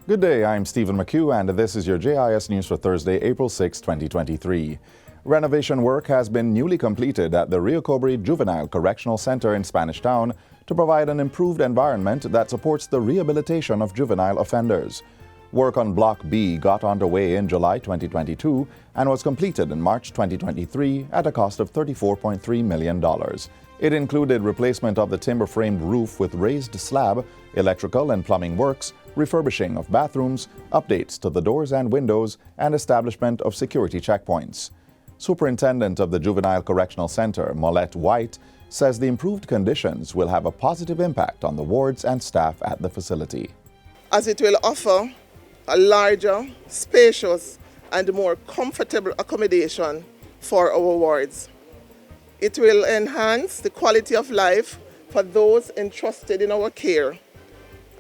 Good day, I'm Stephen McHugh, and this is your JIS News for Thursday, April 6, 2023. Renovation work has been newly completed at the Cobre Juvenile Correctional Center in Spanish Town to provide an improved environment that supports the rehabilitation of juvenile offenders. Work on Block B got underway in July 2022 and was completed in March 2023 at a cost of $34.3 million. It included replacement of the timber-framed roof with raised slab, electrical and plumbing works, refurbishing of bathrooms, updates to the doors and windows, and establishment of security checkpoints. Superintendent of the Juvenile Correctional Center, Molette White, says the improved conditions will have a positive impact on the wards and staff at the facility. As it will offer a larger, spacious, and more comfortable accommodation for our wards. It will enhance the quality of life for those entrusted in our care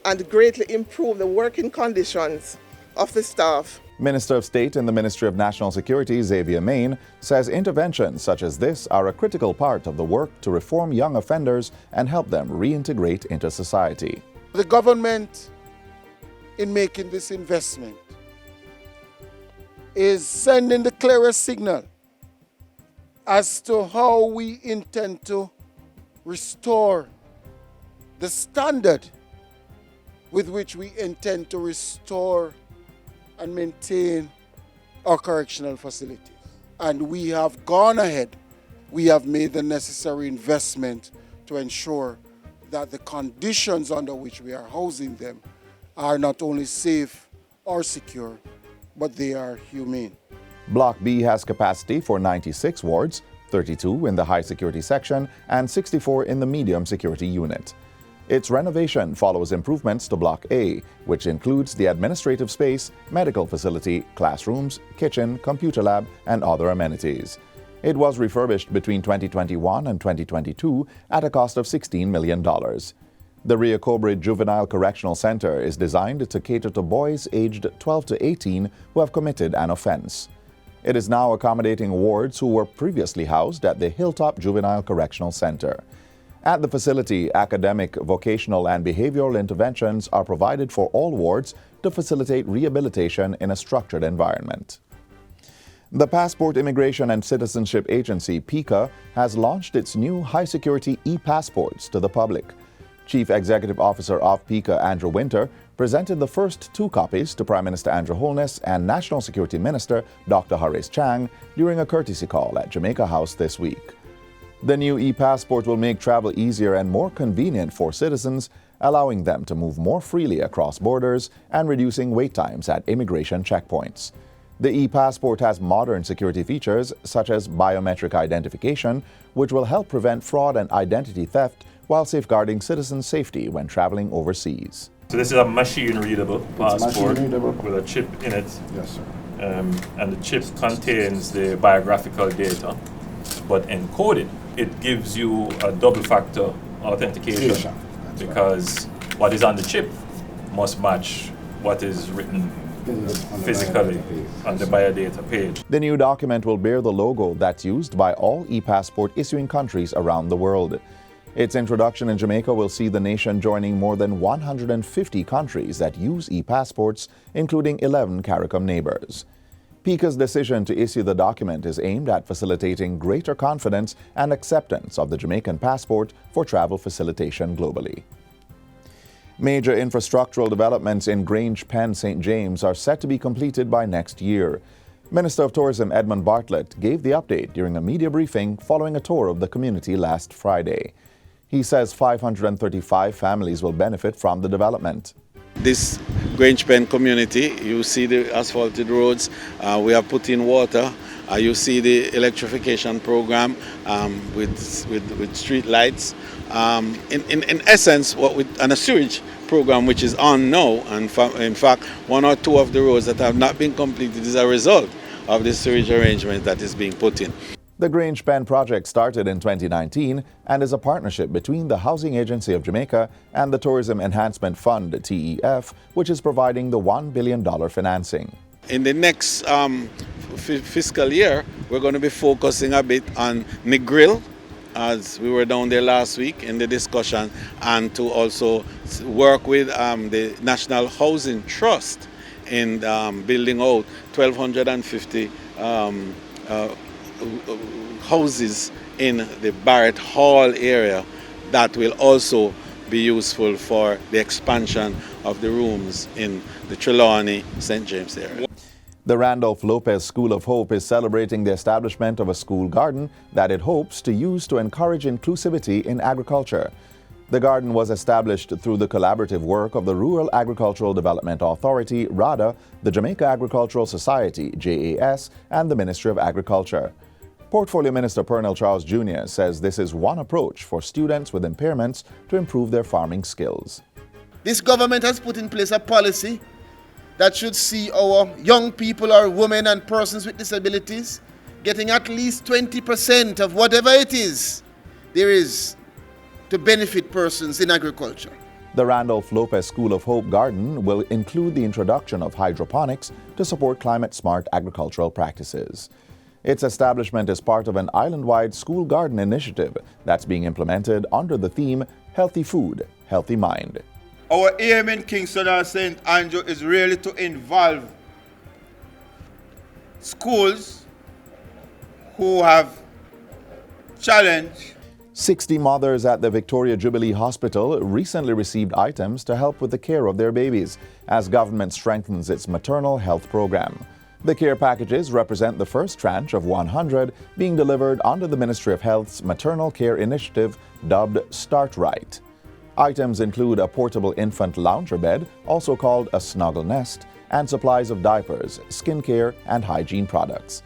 and greatly improve the working conditions of the staff. Minister of State in the Ministry of National Security, Xavier Main, says interventions such as this are a critical part of the work to reform young offenders and help them reintegrate into society. The government, in making this investment, is sending the clearest signal as to how we intend to restore the standard with which we intend to restore and maintain our correctional facilities. And we have gone ahead. We have made the necessary investment to ensure that the conditions under which we are housing them are not only safe or secure, but they are humane. Block B has capacity for 96 wards, 32 in the high security section and 64 in the medium security unit. Its renovation follows improvements to Block A, which includes the administrative space, medical facility, classrooms, kitchen, computer lab, and other amenities. It was refurbished between 2021 and 2022 at a cost of $16 million. The Cobre Juvenile Correctional Center is designed to cater to boys aged 12 to 18 who have committed an offense. It is now accommodating wards who were previously housed at the Hilltop Juvenile Correctional Center. At the facility, academic, vocational, and behavioral interventions are provided for all wards to facilitate rehabilitation in a structured environment. The Passport Immigration and Citizenship Agency, PICA, has launched its new high-security e-passports to the public. Chief Executive Officer of PICA, Andrew Winter, presented the first 2 copies to Prime Minister Andrew Holness and National Security Minister Dr. Horace Chang during a courtesy call at Jamaica House this week. The new e-passport will make travel easier and more convenient for citizens, allowing them to move more freely across borders and reducing wait times at immigration checkpoints. The e-passport has modern security features such as biometric identification, which will help prevent fraud and identity theft while safeguarding citizens' safety when traveling overseas. So this is a machine-readable passport machine-readable. with a chip in it. Yes, sir. And the chip contains the biographical data, but encoded. It gives you a double-factor authentication because what is on the chip must match what is written physically on the biodata page. The new document will bear the logo that's used by all e-passport issuing countries around the world. Its introduction in Jamaica will see the nation joining more than 150 countries that use e-passports, including 11 CARICOM neighbors. PICA's decision to issue the document is aimed at facilitating greater confidence and acceptance of the Jamaican passport for travel facilitation globally. Major infrastructural developments in Grange St James are set to be completed by next year. Minister of Tourism Edmund Bartlett gave the update during a media briefing following a tour of the community last Friday. He says 535 families will benefit from the development. This Grange Pen community, you see the asphalted roads, we have put in water, you see the electrification program with street lights. In essence, and a sewage program which is on now, and in fact 1 or 2 of the roads that have not been completed is a result of the sewage arrangement that is being put in. The Grange Pen project started in 2019 and is a partnership between the Housing Agency of Jamaica and the Tourism Enhancement Fund, TEF, which is providing the $1 billion financing. In the next fiscal year, we're going to be focusing a bit on Negril as we were down there last week in the discussion, and to also work with the National Housing Trust in building out 1,250 houses in the Barrett Hall area that will also be useful for the expansion of the rooms in the Trelawney St James area. The Randolph Lopez School of Hope is celebrating the establishment of a school garden that it hopes to use to encourage inclusivity in agriculture. The garden was established through the collaborative work of the Rural Agricultural Development Authority, RADA, the Jamaica Agricultural Society, JIS, and the Ministry of Agriculture. Portfolio Minister Pernell Charles Jr. says this is one approach for students with impairments to improve their farming skills. This government has put in place a policy that should see our young people, our women and persons with disabilities getting at least 20% of whatever it is there is to benefit persons in agriculture. The Randolph Lopez School of Hope Garden will include the introduction of hydroponics to support climate-smart agricultural practices. Its establishment is part of an island-wide school garden initiative that's being implemented under the theme Healthy Food, Healthy Mind. Our aim in Kingston and St. Andrew is really to involve schools who have challenge. 60 mothers at the Victoria Jubilee Hospital recently received items to help with the care of their babies as government strengthens its maternal health program. The care packages represent the first tranche of 100 being delivered under the Ministry of Health's maternal care initiative dubbed Start Right. Items include a portable infant lounger bed, also called a snuggle nest, and supplies of diapers, skincare, and hygiene products.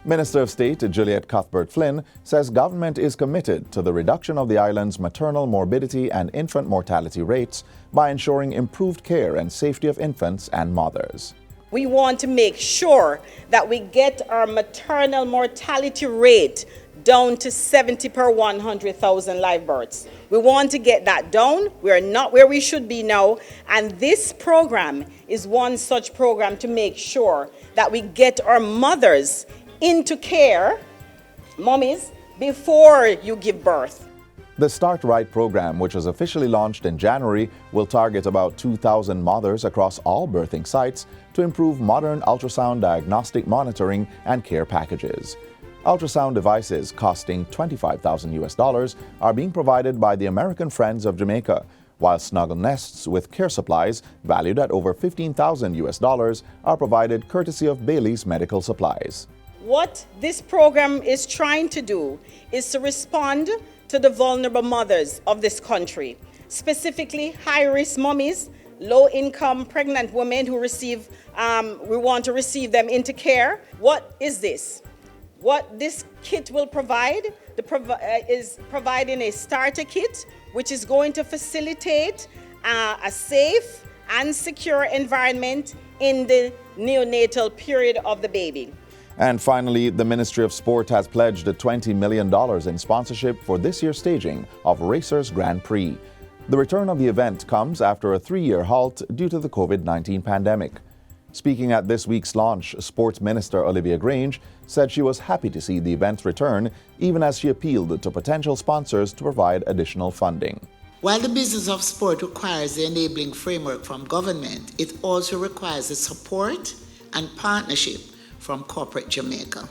Minister of State Juliet Cuthbert-Flynn says government is committed to the reduction of the island's maternal morbidity and infant mortality rates by ensuring improved care and safety of infants and mothers. We want to make sure that we get our maternal mortality rate down to 70 per 100,000 live births. We want to get that down. We're not where we should be now. And this program is one such program to make sure that we get our mothers into care, mummies, before you give birth. The Start Right program, which was officially launched in January, will target about 2,000 mothers across all birthing sites to improve modern ultrasound diagnostic monitoring and care packages. Ultrasound devices costing $25,000 are being provided by the American Friends of Jamaica, while snuggle nests with care supplies valued at over $15,000 are provided courtesy of Bailey's Medical Supplies. What this program is trying to do is to respond to the vulnerable mothers of this country, specifically high-risk mummies, low-income pregnant women who we want to receive them into care. What is this? What this kit will provide is providing a starter kit, which is going to facilitate a safe and secure environment in the neonatal period of the baby. And finally, the Ministry of Sport has pledged $20 million in sponsorship for this year's staging of Racers Grand Prix. The return of the event comes after a 3-year halt due to the COVID-19 pandemic. Speaking at this week's launch, Sports Minister Olivia Grange said she was happy to see the event's return, even as she appealed to potential sponsors to provide additional funding. While the business of sport requires the enabling framework from government, it also requires the support and partnership from corporate Jamaica.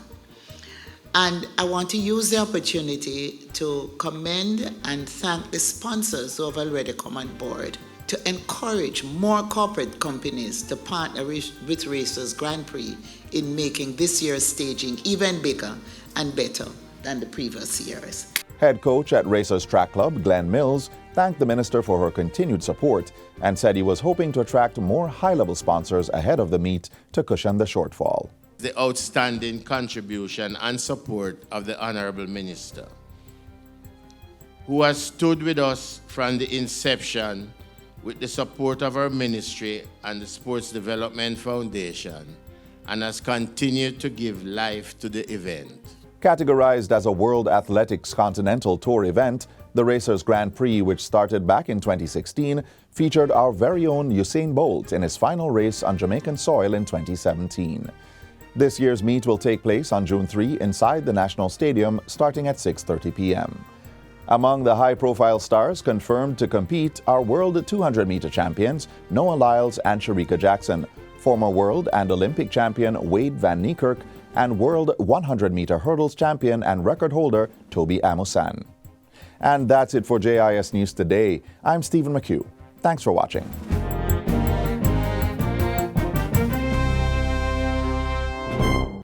And I want to use the opportunity to commend and thank the sponsors who have already come on board to encourage more corporate companies to partner with Racers Grand Prix in making this year's staging even bigger and better than the previous years. Head coach at Racers Track Club, Glenn Mills, thanked the minister for her continued support and said he was hoping to attract more high-level sponsors ahead of the meet to cushion the shortfall. The outstanding contribution and support of the Honorable Minister, who has stood with us from the inception with the support of our ministry and the Sports Development Foundation, and has continued to give life to the event. Categorized as a World Athletics Continental Tour event, the Racers Grand Prix, which started back in 2016, featured our very own Usain Bolt in his final race on Jamaican soil in 2017. This year's meet will take place on June 3 inside the National Stadium starting at 6:30 p.m. Among the high-profile stars confirmed to compete are World 200-meter champions Noah Lyles and Sharika Jackson, former World and Olympic champion Wade Van Niekerk, and World 100-meter hurdles champion and record holder Toby Amusan. And that's it for JIS News Today. I'm Stephen McHugh. Thanks for watching.